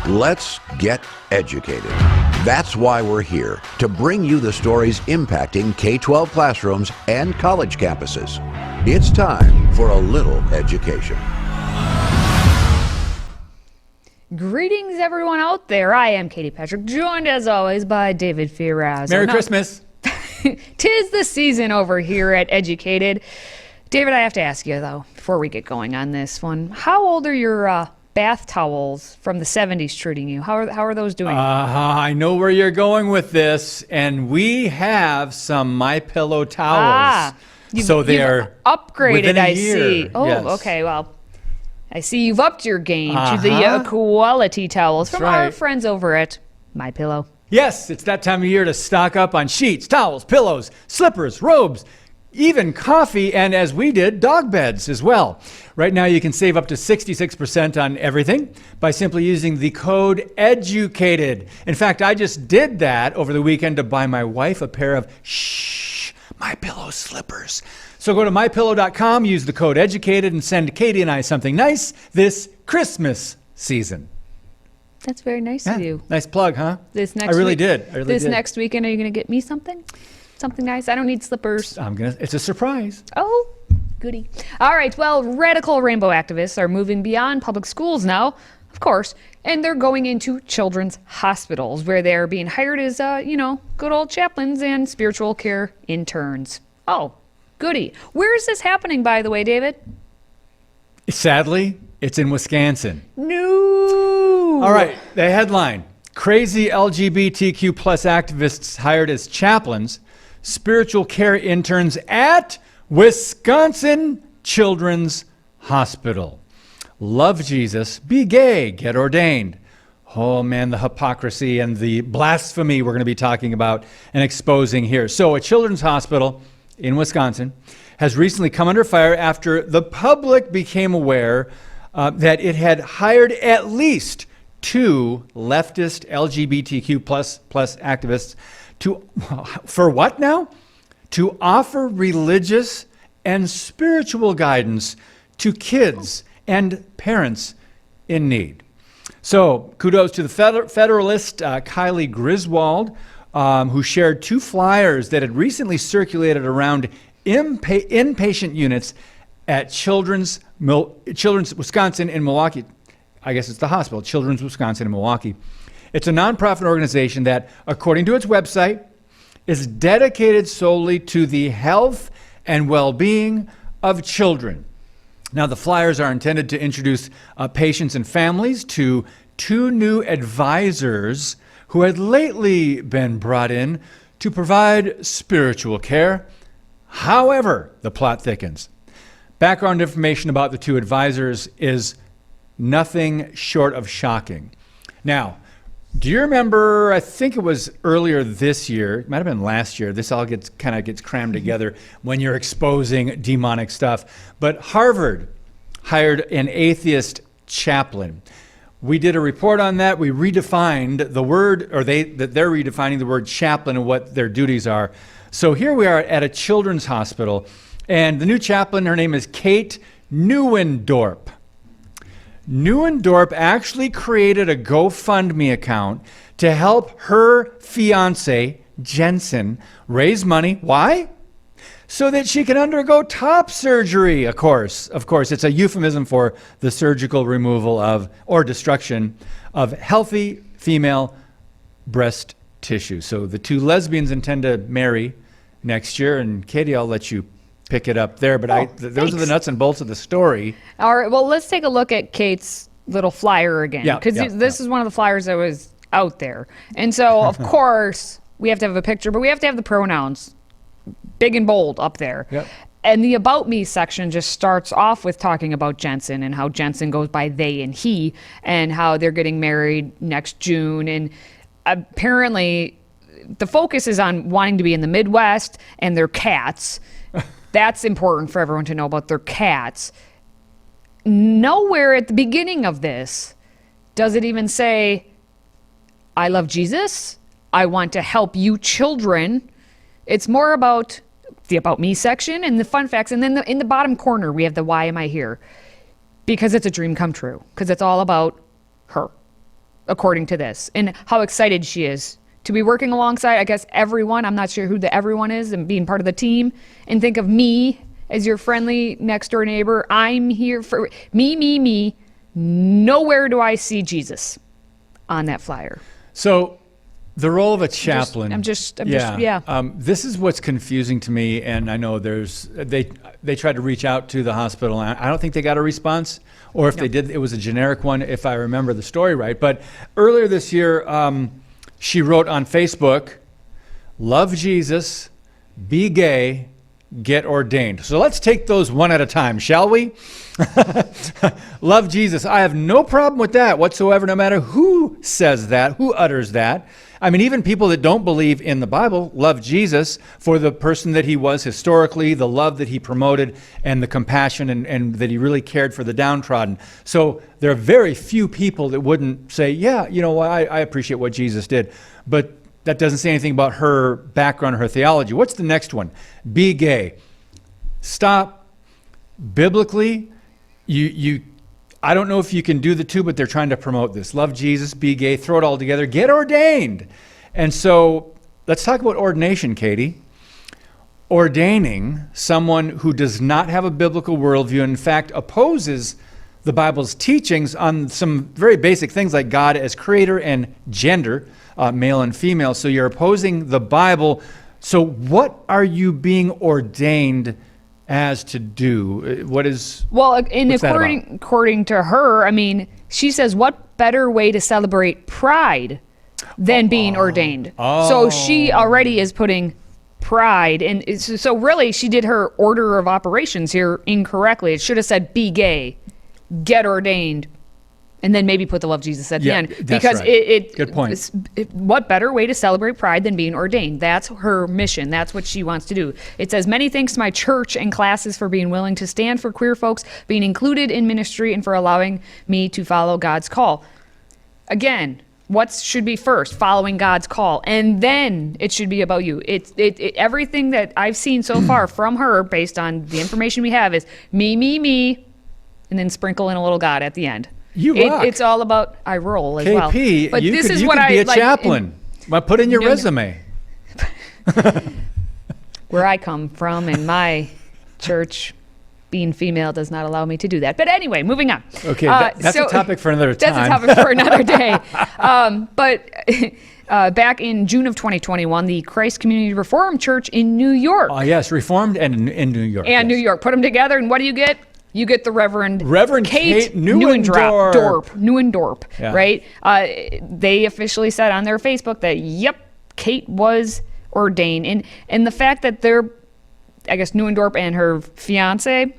Let's get educated. That's why we're here, to bring you the stories impacting K-12 classrooms and college campuses. It's time for a little education. Greetings, everyone out there. I am Katie Patrick, joined as always by David Firazzo. Merry Christmas. 'Tis the season over here at Educated. David, I have to ask you, though, before we get going on this one, how old are your bath towels from the 70s treating you? How are those doing? I know where you're going with this, and we have some MyPillow towels. You've they're upgraded, within a I year. see. Oh, Yes. Okay, well, I see you've upped your game to the quality towels from our friends over at MyPillow. Yes, it's that time of year to stock up on sheets, towels, pillows, slippers, robes, even coffee, and as we did, dog beds as well. Right now you can save up to 66% on everything by simply using the code EDUCATED. In fact, I just did that over the weekend to buy my wife a pair of MyPillow slippers. So go to mypillow.com, use the code EDUCATED, and send Katie and I something nice this Christmas season. That's very nice of you. Nice plug, huh? This next I really week, did. Next weekend, are you going to get me something? Something nice? I don't need slippers. It's a surprise. Oh, goody. All right, well, radical rainbow activists are moving beyond public schools now, of course, and they're going into children's hospitals where they're being hired as, good old chaplains and spiritual care interns. Oh, goody. Where is this happening, by the way, David? Sadly, it's in Wisconsin. No. All right, the headline. Crazy LGBTQ plus activists hired as chaplains, spiritual care interns at Wisconsin Children's Hospital. Love Jesus, be gay, get ordained. Oh man, the hypocrisy and the blasphemy we're going to be talking about and exposing here. So a children's hospital in Wisconsin has recently come under fire after the public became aware that it had hired at least two leftist LGBTQ plus activists for what now? To offer religious and spiritual guidance to kids and parents in need. So kudos to the Federalist Kylie Griswold, who shared two flyers that had recently circulated around inpatient units at Children's Wisconsin in Milwaukee. I guess it's the hospital, Children's Wisconsin in Milwaukee. It's a nonprofit organization that, according to its website, is dedicated solely to the health and well-being of children. Now, the flyers are intended to introduce patients and families to two new advisors who had lately been brought in to provide spiritual care. However, the plot thickens. Background information about the two advisors is nothing short of shocking. Now, do you remember, I think it was earlier this year, it might have been last year, this all gets crammed together when you're exposing demonic stuff, but Harvard hired an atheist chaplain. We did a report on that. We redefined the word, they're redefining the word chaplain and what their duties are. So here we are at a children's hospital, and the new chaplain, her name is Kate Neuendorp. Neuendorp actually created a GoFundMe account to help her fiance, Jensen, raise money. Why? So that she can undergo top surgery, of course. Of course, it's a euphemism for the surgical removal of or destruction of healthy female breast tissue. So the two lesbians intend to marry next year, and Katie, I'll let you pick it up there, but those are the nuts and bolts of the story. All right, well, let's take a look at Kate's little flyer again, because this is one of the flyers that was out there. And so, of course, we have to have a picture, but we have to have the pronouns big and bold up there. Yep. And the About Me section just starts off with talking about Jensen and how Jensen goes by they and he, and how they're getting married next June. And apparently, the focus is on wanting to be in the Midwest and their cats. That's important for everyone to know about their cats. Nowhere at the beginning of this does it even say, I love Jesus. I want to help you children. It's more about the About Me section and the fun facts. And then in the bottom corner, we have the why am I here? Because it's a dream come true. Because it's all about her. according to this, and how excited she is to be working alongside, I guess, everyone. I'm not sure who the everyone is, and being part of the team. And think of me as your friendly next door neighbor. I'm here for me. Nowhere do I see Jesus on that flyer. So the role of a chaplain. This is what's confusing to me, and I know they tried to reach out to the hospital, and I don't think they got a response, or if they did, it was a generic one, if I remember the story right. But earlier this year, she wrote on Facebook, "Love Jesus, be gay, get ordained." So let's take those one at a time, shall we? Love Jesus. I have no problem with that whatsoever, no matter who says that, who utters that. I mean, even people that don't believe in the Bible love Jesus for the person that he was historically, the love that he promoted, and the compassion, and that he really cared for the downtrodden. So there are very few people that wouldn't say, yeah, I appreciate what Jesus did. But that doesn't say anything about her background or her theology. What's the next one? Be gay. Stop. Biblically, I don't know if you can do the two, but they're trying to promote this. Love Jesus, be gay, throw it all together, get ordained. And so let's talk about ordination, Katie. Ordaining someone who does not have a biblical worldview, in fact, opposes the Bible's teachings on some very basic things like God as creator and gender, male and female. So you're opposing the Bible. So what are you being ordained as to do? According to her, I mean, she says, what better way to celebrate pride than being ordained? So she already is putting pride, and so really she did her order of operations here incorrectly. It should have said be gay, get ordained, and then maybe put the love Jesus at the end. Because right. Good point. What better way to celebrate pride than being ordained? That's her mission. That's what she wants to do. It says, many thanks to my church and classes for being willing to stand for queer folks, being included in ministry, and for allowing me to follow God's call. Again, what should be first? Following God's call. And then it should be about you. Everything that I've seen so far from her, based on the information we have, is me, and then sprinkle in a little God at the end. It's all about I roll as well. KP, but you could be a chaplain. Put in your resume. Where I come from in my church, being female does not allow me to do that. But anyway, moving on. Okay, that's a topic for another time. That's a topic for another day. But back in June of 2021, the Christ Community Reformed Church in New York. Yes, Reformed and in New York. And New York. Put them together, and what do you get? You get the Reverend Kate Neuendorp, yeah. Right? They officially said on their Facebook that, yep, Kate was ordained. And the fact that Neuendorp and her fiance,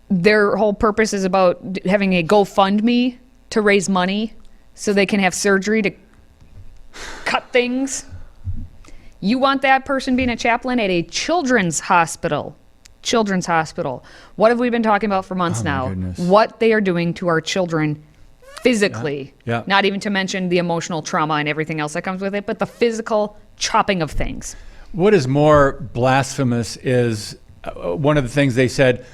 their whole purpose is about having a GoFundMe to raise money so they can have surgery to cut things. You want that person being a chaplain at a children's hospital. What have we been talking about for months now? Goodness. What they are doing to our children physically. Yeah. Not even to mention the emotional trauma and everything else that comes with it, but the physical chopping of things. What is more blasphemous is one of the things they said,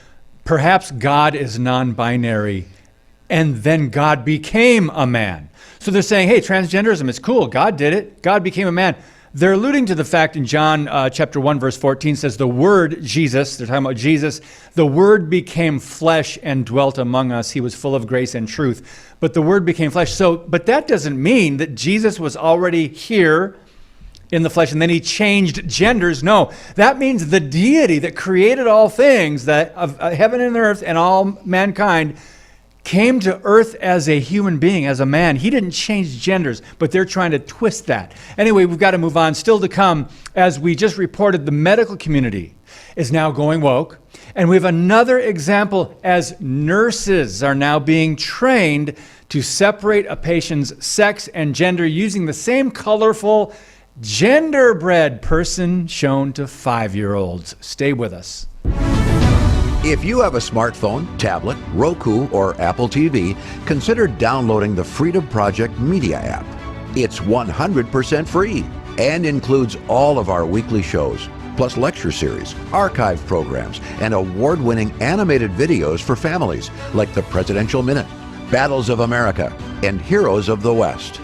perhaps God is non-binary, and then God became a man. So they're saying, hey, transgenderism is cool. God did it. God became a man. They're alluding to the fact in John chapter 1, verse 14 says, the word Jesus, they're talking about Jesus, the word became flesh and dwelt among us. He was full of grace and truth. But the word became flesh. But that doesn't mean that Jesus was already here in the flesh and then he changed genders. No, that means the deity that created all things, that of heaven and earth and all mankind, came to earth as a human being, as a man. He didn't change genders, but they're trying to twist that. Anyway, we've got to move on. Still to come, as we just reported, the medical community is now going woke. And we have another example as nurses are now being trained to separate a patient's sex and gender using the same colorful genderbread person shown to 5-year-olds. Stay with us. If you have a smartphone, tablet, Roku, or Apple TV, consider downloading the FreedomProject Media app. It's 100% free and includes all of our weekly shows, plus lecture series, archive programs, and award-winning animated videos for families like the Presidential Minute, Battles of America, and heroes of the West.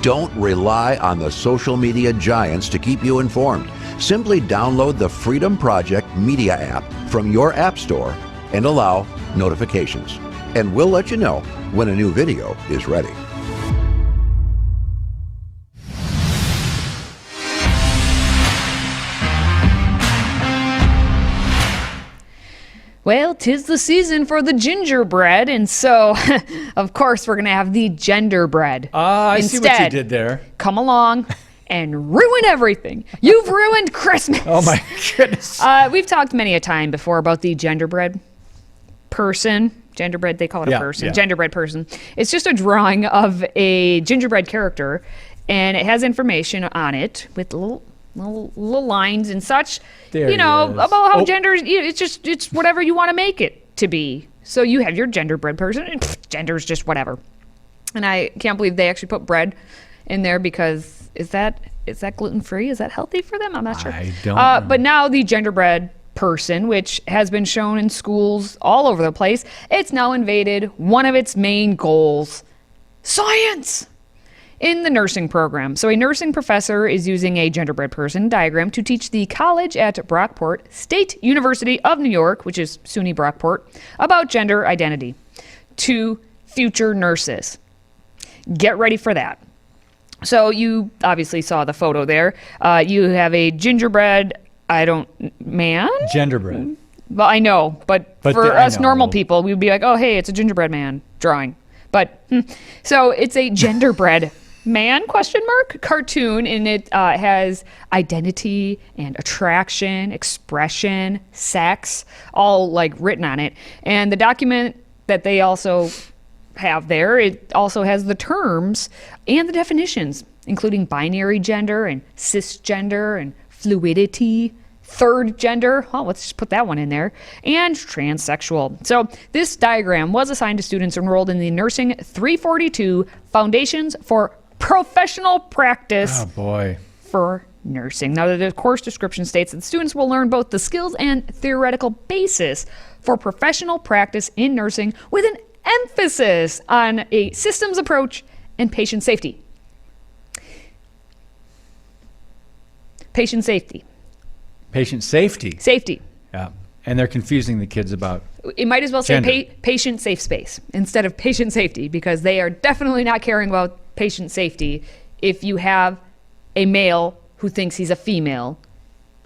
Don't rely on the social media giants to keep you informed. Simply download the Freedom Project Media app from your app store and allow notifications. And we'll let you know when a new video is ready. Well, 'tis the season for the gingerbread, and so, of course, we're going to have the genderbread. I see what you did there. Come along and ruin everything. You've ruined Christmas. Oh, my goodness. We've talked many a time before about the genderbread person. Genderbread, they call it a person. Yeah. Genderbread person. It's just a drawing of a gingerbread character, and it has information on it with little lines and such, about how gender, it's whatever you want to make it to be. So you have your genderbread person, and gender's just whatever. And I can't believe they actually put bread in there because is that gluten-free? Is that healthy for them? I'm not sure. I don't know. But now the genderbread person, which has been shown in schools all over the place, it's now invaded one of its main goals, science, in the nursing program. So a nursing professor is using a genderbread person diagram to teach the college at Brockport State University of New York, which is SUNY Brockport, about gender identity to future nurses. Get ready for that. So you obviously saw the photo there. You have a gingerbread, man? Genderbread. Well, I know, but for us normal people, we'd be like, oh, hey, it's a gingerbread man drawing. But, so it's a genderbread man, cartoon, and it has identity and attraction, expression, sex, all like written on it. And the document that they also have there, it also has the terms and the definitions, including binary gender and cisgender and fluidity, third gender, let's just put that one in there, and transsexual. So this diagram was assigned to students enrolled in the Nursing 342 Foundations for Professional Practice for Nursing. Now, the course description states that the students will learn both the skills and theoretical basis for professional practice in nursing with an emphasis on a systems approach and patient safety. Patient safety. Patient safety. Safety. Yeah. And they're confusing the kids about it might as well gender. say patient safe space instead of patient safety, because they are definitely not caring about patient safety if you have a male who thinks he's a female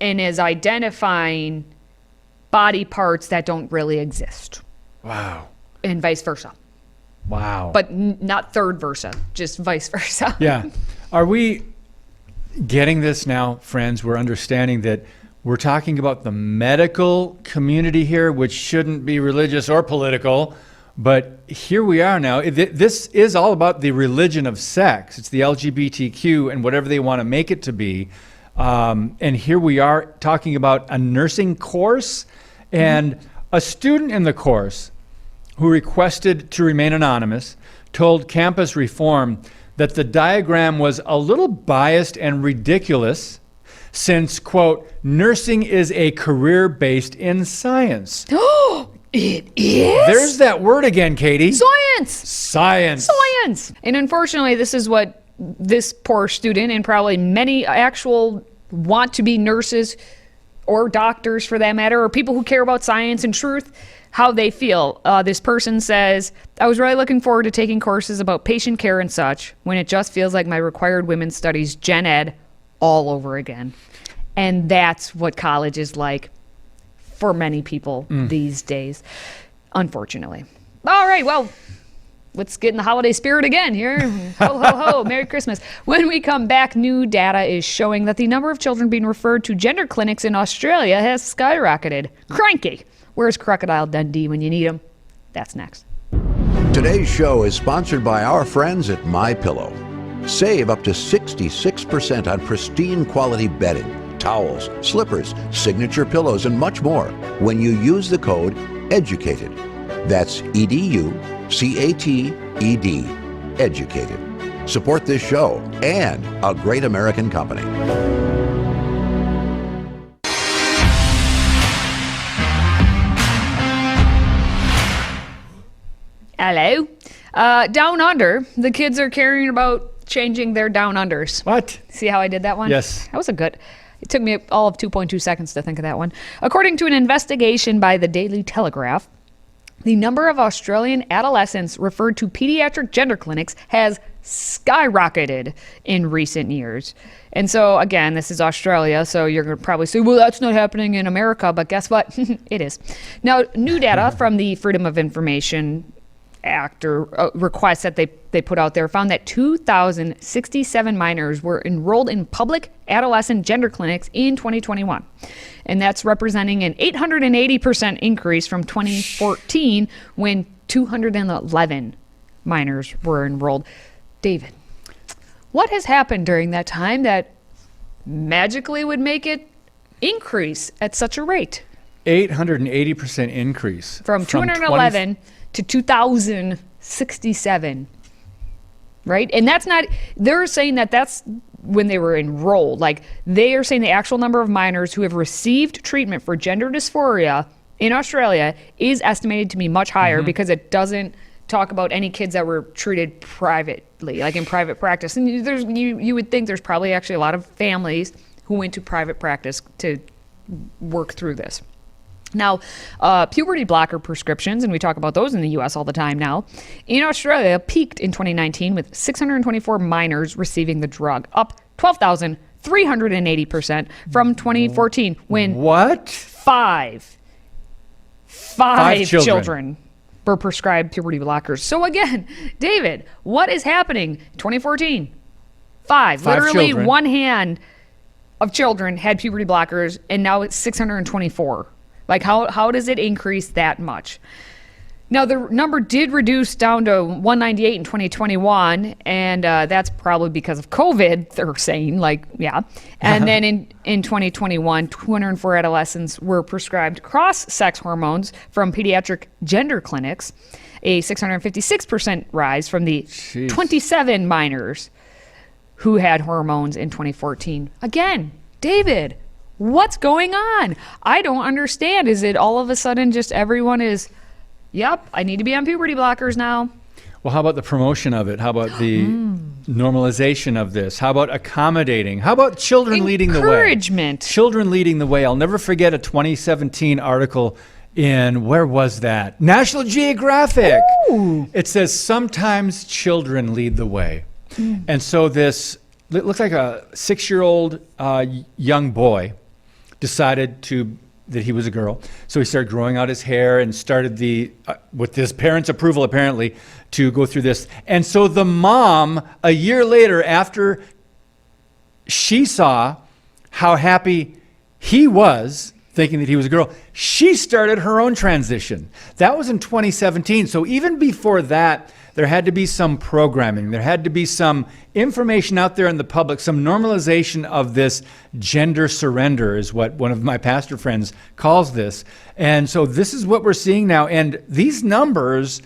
and is identifying body parts that don't really exist. Wow. And vice versa. Wow. But not third versa, just vice versa. Yeah. Are we getting this now, friends? We're understanding that we're talking about the medical community here, which shouldn't be religious or political, but here we are now. This is all about the religion of sex. It's the LGBTQ and whatever they want to make it to be. And here we are talking about a nursing course, and a student in the course who requested to remain anonymous told Campus Reform that the diagram was a little biased and ridiculous since, quote, nursing is a career based in science. It is? There's that word again, Katie. Science. Science. And unfortunately, this is what this poor student and probably many actual want to be nurses or doctors for that matter, or people who care about science and truth, how they feel. This person says, I was really looking forward to taking courses about patient care and such when it just feels like my required women's studies gen ed all over again. And that's what college is like for many people these days, unfortunately. All right, well, let's get in the holiday spirit again here. Ho, ho, ho, Merry Christmas. When we come back, new data is showing that the number of children being referred to gender clinics in Australia has skyrocketed. Cranky. Where's Crocodile Dundee when you need him? That's next. Today's show is sponsored by our friends at MyPillow. Save up to 66% on pristine quality bedding, towels, slippers, signature pillows, and much more when you use the code EDUCATED. That's EDUCATED. Educated. Support this show and a great American company. Hello. Down under, the kids are caring about changing their down unders. What? See how I did that one? Yes. That was it took me all of 2.2 seconds to think of that one. According to an investigation by the Daily Telegraph, the number of Australian adolescents referred to pediatric gender clinics has skyrocketed in recent years. And so, again, this is Australia, so you're going to probably say, well, that's not happening in America, but guess what? It is. Now, new data from the Freedom of Information Act or request that they put out there found that 2,067 minors were enrolled in public adolescent gender clinics in 2021. And that's representing an 880% increase from 2014 when 211 minors were enrolled. David, what has happened during that time that magically would make it increase at such a rate? 880% increase. From 211 to 2,067, right? And that's not, they're saying that that's when they were enrolled. Like, they are saying the actual number of minors who have received treatment for gender dysphoria in Australia is estimated to be much higher because it doesn't talk about any kids that were treated privately, like in private practice. And you would think there's probably actually a lot of families who went to private practice to work through this. Now, puberty blocker prescriptions, and we talk about those in the U.S. all the time now, in Australia peaked in 2019 with 624 minors receiving the drug, up 12,380% from 2014 when five children were prescribed puberty blockers. So again, David, what is happening? 2014, five literally children. One hand of children had puberty blockers, and now it's 624. Like, how does it increase that much? Now, the number did reduce down to 198 in 2021, and that's probably because of COVID, they're saying, And then in 2021, 204 adolescents were prescribed cross-sex hormones from pediatric gender clinics, a 656% rise from the 27 minors who had hormones in 2014. Again, David, what's going on? I don't understand. Is it all of a sudden just everyone is, yep, I need to be on puberty blockers now? Well, how about the promotion of it? How about the normalization of this? How about accommodating? How about children leading the way? Encouragement. Children leading the way. I'll never forget a 2017 article in, where was that? National Geographic. Ooh. It says, sometimes children lead the way. And so this, it looks like a 6-year-old young boy decided that he was a girl. So he started growing out his hair and started with his parents' approval apparently, to go through this. And so the mom, a year later, after she saw how happy he was, thinking that he was a girl, she started her own transition. That was in 2017. So even before that, there had to be some programming. There had to be some information out there in the public, some normalization of this gender surrender is what one of my pastor friends calls this. And so this is what we're seeing now. And these numbers,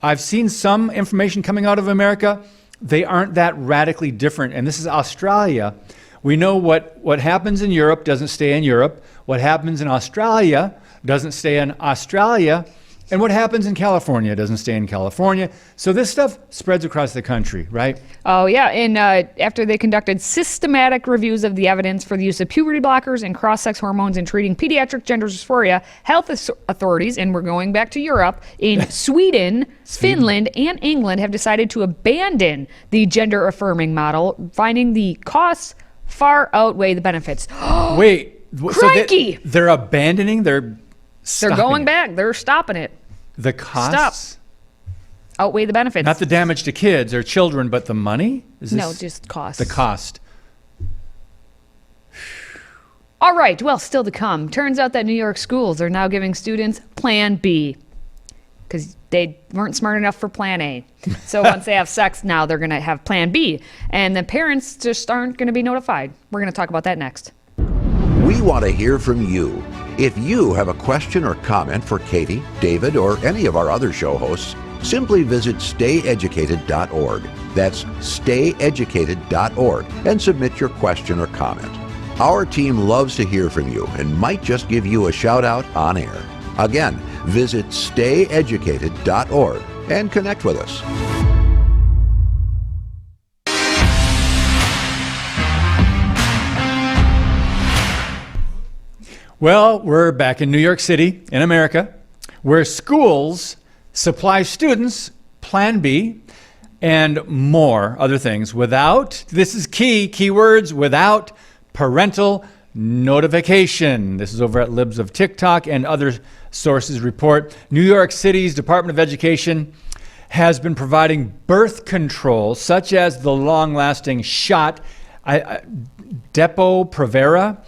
I've seen some information coming out of America. They aren't that radically different. And this is Australia. We know what happens in Europe doesn't stay in Europe. What happens in Australia doesn't stay in Australia. And what happens in California doesn't stay in California. So this stuff spreads across the country, right? Oh, yeah. And after they conducted systematic reviews of the evidence for the use of puberty blockers and cross-sex hormones in treating pediatric gender dysphoria, health authorities, and we're going back to Europe, in Sweden, Finland, and England have decided to abandon the gender-affirming model, finding the costs far outweigh the benefits. Wait. Crikey! So they're abandoning, they're going back. They're stopping it. The costs? Stop. Outweigh the benefits. Not the damage to kids or children, but the money? No, just costs. The cost. All right. Well, still to come. Turns out that New York schools are now giving students Plan B because they weren't smart enough for Plan A. So once they have sex, now they're going to have Plan B. And the parents just aren't going to be notified. We're going to talk about that next. We want to hear from you. If you have a question or comment for Katie, David, or any of our other show hosts, simply visit stayeducated.org. That's stayeducated.org and submit your question or comment. Our team loves to hear from you and might just give you a shout out on air. Again, visit stayeducated.org and connect with us. Well, we're back in New York City, in America, where schools supply students Plan B and more other things without, this is keywords, without parental notification. This is over at Libs of TikTok and other sources report. New York City's Department of Education has been providing birth control, such as the long-lasting shot, Depo-Provera.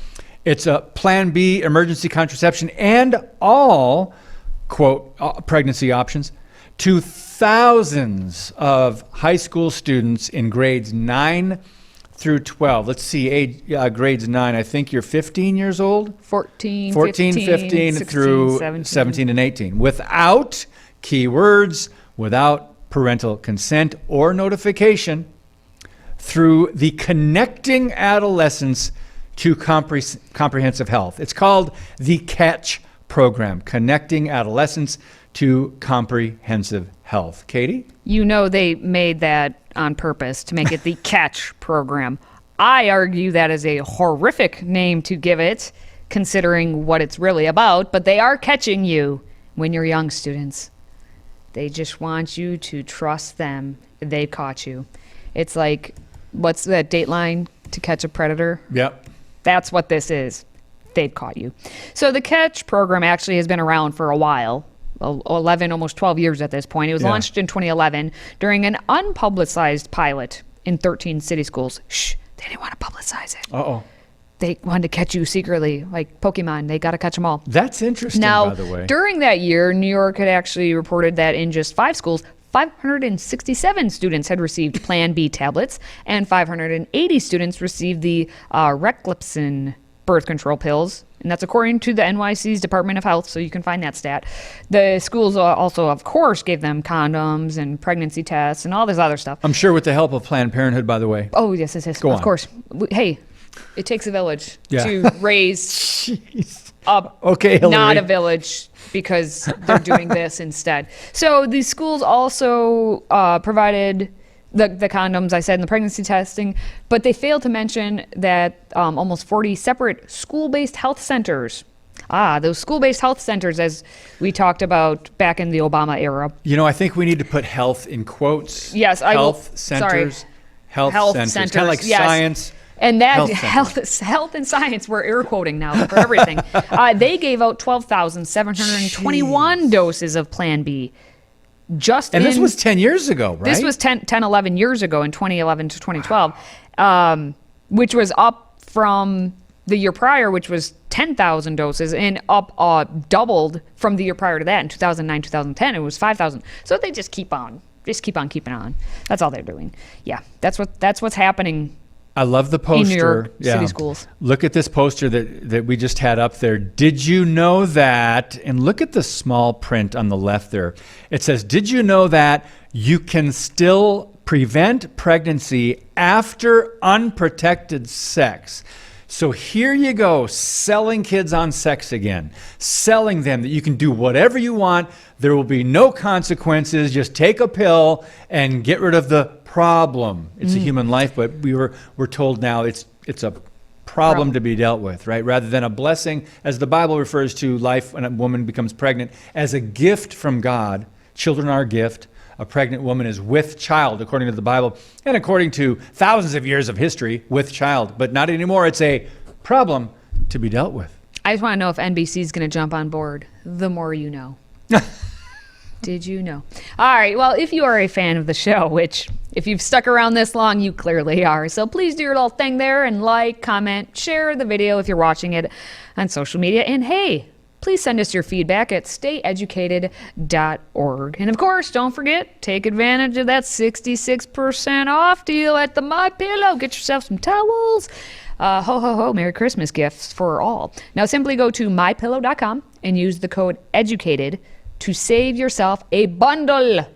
It's a Plan B emergency contraception and all, quote, pregnancy options to thousands of high school students in grades 9 through 12. Let's see, grades 9. I think you're 15 years old? 14, 15 16, through 17 and 18. Without keywords, without parental consent or notification, through the Connecting Adolescents to Comprehensive Health. It's called the CATCH program, Connecting Adolescents to Comprehensive Health. Katie? You know they made that on purpose to make it the CATCH program. I argue that is a horrific name to give it, considering what it's really about, but they are catching you when you're young, students. They just want you to trust them. They caught you. It's like, what's that Dateline, To Catch a Predator? Yep. That's what this is. They've caught you. So the CATCH program actually has been around for a while, 11, almost 12 years at this point. It was launched in 2011 during an unpublicized pilot in 13 city schools. Shh, they didn't want to publicize it. Uh-oh. They wanted to catch you secretly, like Pokemon. They got to catch them all. That's interesting, Now, by the way. during that year, New York had actually reported that in just 5 schools, 567 students had received Plan B tablets, and 580 students received the Reclipsin birth control pills. And that's according to the NYC's Department of Health, so you can find that stat. The schools also, of course, gave them condoms and pregnancy tests and all this other stuff. I'm sure with the help of Planned Parenthood, by the way. Oh, yes, yes, yes. Go Of on. course. Hey, it takes a village Yeah. to raise up, Okay, Hillary. not a village, because they're doing this instead. So these schools also provided the condoms, I said, and the pregnancy testing, but they failed to mention that almost 40 separate school-based health centers, those school-based health centers, as we talked about back in the Obama era. You know, I think we need to put health in quotes. Yes, I will. Health centers. Sorry. Health centers. Kind of like yes. science. And that Health health and science, we're air quoting now for everything. They gave out 12,721 doses of Plan B. And this was 10 years ago, right? This was 10, 11 years ago in 2011 to 2012, which was up from the year prior, which was 10,000 doses, and up doubled from the year prior to that in 2009, 2010. It was 5,000. So they just keep on keeping on. That's all they're doing. Yeah, that's what's happening. I love the poster. In New York City schools. Look at this poster that we just had up there. Did you know that? And look at the small print on the left there. It says, did you know that you can still prevent pregnancy after unprotected sex? So here you go, selling kids on sex again, selling them that you can do whatever you want. There will be no consequences. Just take a pill and get rid of the problem. It's a human life, but we're told now it's a problem to be dealt with, right? Rather than a blessing, as the Bible refers to life when a woman becomes pregnant, as a gift from God. Children are a gift. A pregnant woman is with child, according to the Bible, and according to thousands of years of history, with child. But not anymore. It's a problem to be dealt with. I just want to know if NBC is going to jump on board. The more you know. Did you know? All right. Well, if you are a fan of the show, which if you've stuck around this long, you clearly are. So please do your little thing there and like, comment, share the video if you're watching it on social media. And hey, please send us your feedback at stayeducated.org. And of course, don't forget, take advantage of that 66% off deal at the MyPillow. Get yourself some towels. Ho, ho, ho. Merry Christmas gifts for all. Now simply go to mypillow.com and use the code EDUCATED to save yourself a bundle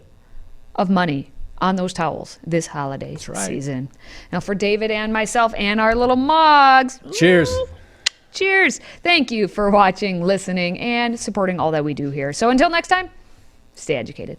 of money on those towels this holiday season. Now for David and myself and our little mugs. Cheers. Ooh, cheers. Thank you for watching, listening, and supporting all that we do here. So until next time, stay educated.